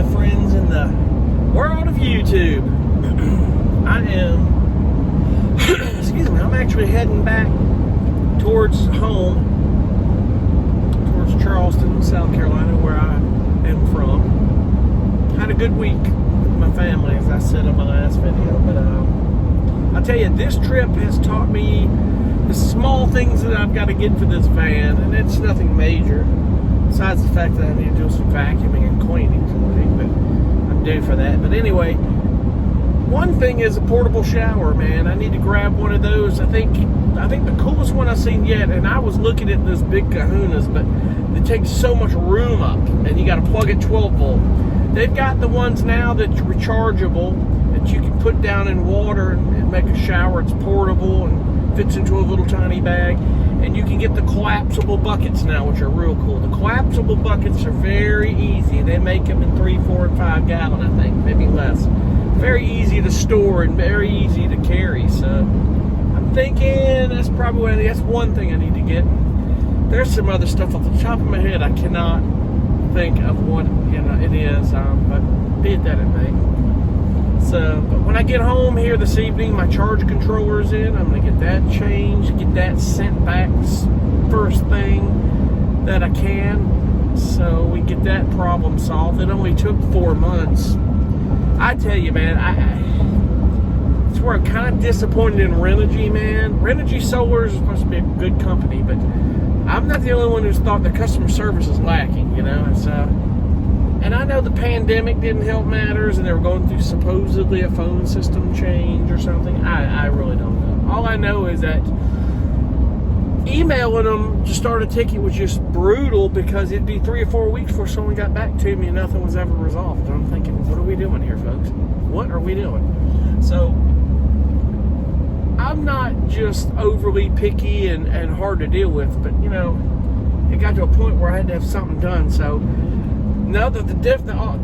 my friends in the world of YouTube. I am, excuse me, I'm actually heading back towards home, towards Charleston, South Carolina, where I am from. Had a good week with my family, as I said in my last video, but I'll tell you, this trip has taught me the small things that I've got to get for this van, and it's nothing major, besides the fact that I need to do some vacuuming and cleaning today, but I'm due for that. But anyway, one thing is a portable shower, man. I need to grab one of those. I think the coolest one I've seen yet, and I was looking at those big kahunas, but it takes so much room up, and you got to plug it 12 volt. They've got the ones now that's rechargeable, that you can put down in water and make a shower. It's portable and fits into a little tiny bag. And you can get the collapsible buckets now, which are real cool. The collapsible buckets are very easy. They make them in 3, 4, and 5 gallon, I think, maybe less. Very easy to store and very easy to carry. So I'm thinking that's probably that's one thing I need to get. There's some other stuff off the top of my head I cannot think of what it is, but be it that it may. So, but when I get home here this evening, my charge controller is in. I'm going to get that changed, get that sent back first thing that I can, so we get that problem solved. It only took 4 months. I tell you, man, it's where I'm kind of disappointed in Renogy, man. Renogy Solar is supposed to be a good company, but I'm not the only one who's thought the customer service is lacking, you know. It's and I know the pandemic didn't help matters, and they were going through supposedly a phone system change or something. I really don't know. All I know is that emailing them to start a ticket was just brutal, because it'd be 3 or 4 weeks before someone got back to me and nothing was ever resolved. And I'm thinking, what are we doing here, folks? What are we doing? So I'm not just overly picky and hard to deal with, but you know, it got to a point where I had to have something done. So now that the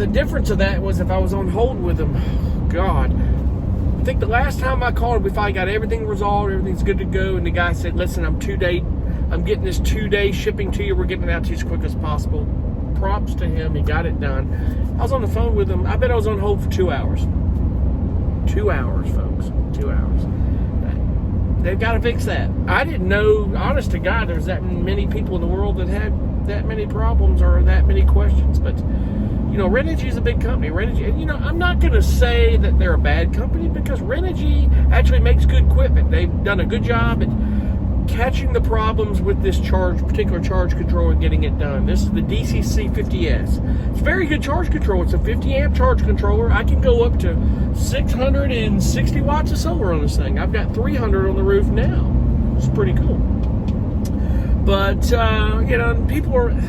difference of that was if I was on hold with them, God, I think the last time I called, we finally got everything resolved, everything's good to go, and the guy said, listen, I'm getting this 2-day shipping to you, we're getting it out to you as quick as possible. Props to him, he got it done. I was on the phone with him, I bet I was on hold for 2 hours. 2 hours, folks, 2 hours. They've got to fix that. I didn't know, honest to God, there's that many people in the world that had that many problems or that many questions. But you know, Renogy is a big company. Renogy, and you know, I'm not going to say that they're a bad company, because Renogy actually makes good equipment. They've done a good job at catching the problems with this particular charge controller and getting it done. This is the DCC50S. It's a very good charge controller. It's a 50 amp charge controller. I can go up to 660 watts of solar on this thing. I've got 300 on the roof now. It's pretty cool. But, you know,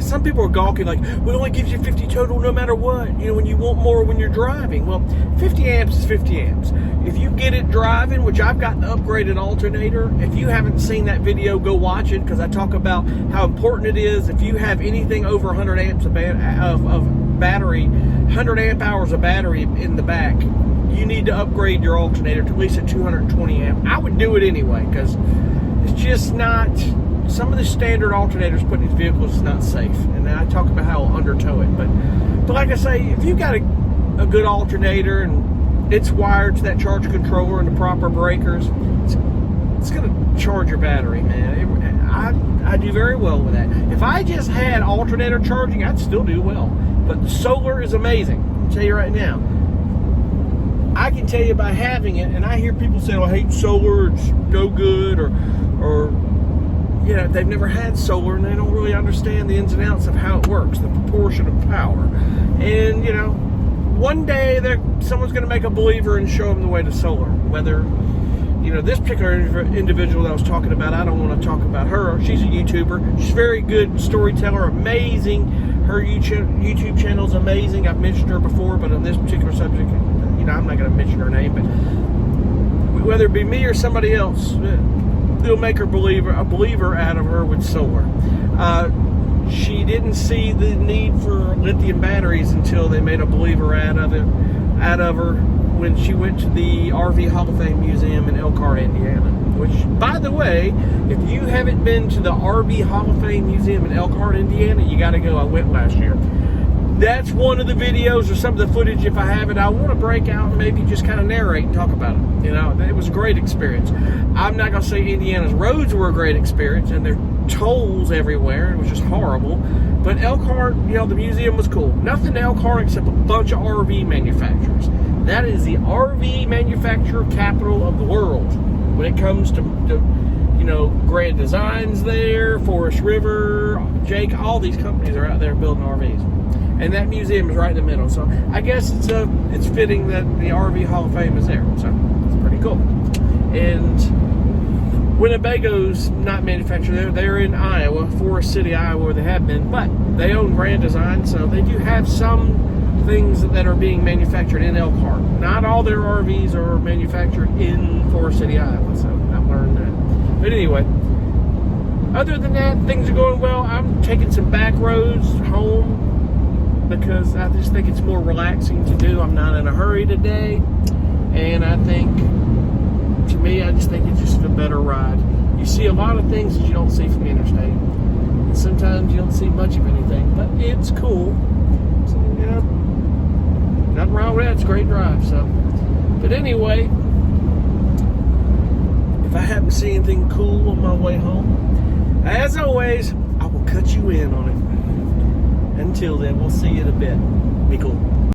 some people are gawking like, well, it only gives you 50 total no matter what, you know, when you want more when you're driving. Well, 50 amps is 50 amps. If you get it driving, which I've got the upgraded alternator, if you haven't seen that video, go watch it, because I talk about how important it is. If you have anything over 100 amps of battery, 100 amp hours of battery in the back, you need to upgrade your alternator to at least a 220 amp. I would do it anyway, because it's just not... Some of the standard alternators put in these vehicles is not safe, and I talk about how I'll undertow it. But like I say, if you've got a good alternator and it's wired to that charge controller and the proper breakers, it's going to charge your battery, man. I do very well with that. If I just had alternator charging, I'd still do well. But the solar is amazing. I'll tell you right now. I can tell you by having it, and I hear people say, "Oh, I hate solar, it's no good," or you know, they've never had solar and they don't really understand the ins and outs of how it works, the proportion of power. And, you know, one day someone's going to make a believer and show them the way to solar. Whether, you know, this particular individual that I was talking about, I don't want to talk about her. She's a YouTuber. She's a very good storyteller, amazing. Her YouTube channel is amazing. I've mentioned her before, but on this particular subject, you know, I'm not going to mention her name. But whether it be me or somebody else, they'll make a believer out of her with solar. She didn't see the need for lithium batteries until they made a believer out of her when she went to the RV Hall of Fame Museum in Elkhart, Indiana. Which, by the way, if you haven't been to the RV Hall of Fame Museum in Elkhart, Indiana, you got to go. I went last year. that's one of the videos or some of the footage, if I have it, I want to break out and maybe just kind of narrate and talk about it. You know, it was a great experience. I'm not going to say Indiana's roads were a great experience, and there are tolls everywhere. It was just horrible. But Elkhart, you know, the museum was cool. Nothing to Elkhart except a bunch of RV manufacturers. That is the RV manufacturer capital of the world when it comes to you know, Grand Designs there, Forest River, Jake, all these companies are out there building RVs. And that museum is right in the middle. So I guess it's fitting that the RV Hall of Fame is there. So it's pretty cool. And Winnebago's not manufactured there. They're in Iowa, Forest City, Iowa, where they have been. But they own Grand Design, so they do have some things that are being manufactured in Elkhart. Not all their RVs are manufactured in Forest City, Iowa. So I've learned that. But anyway, other than that, things are going well. I'm taking some back roads home because I just think it's more relaxing to do. I'm not in a hurry today, and I think, to me, I just think it's just a better ride. You see a lot of things that you don't see from the interstate, and sometimes you don't see much of anything, but it's cool. So, you know, nothing wrong with that. It's a great drive. So, but anyway, if I happen to see anything cool on my way home, as always, I will cut you in on it. Until then, we'll see you in a bit. Be cool.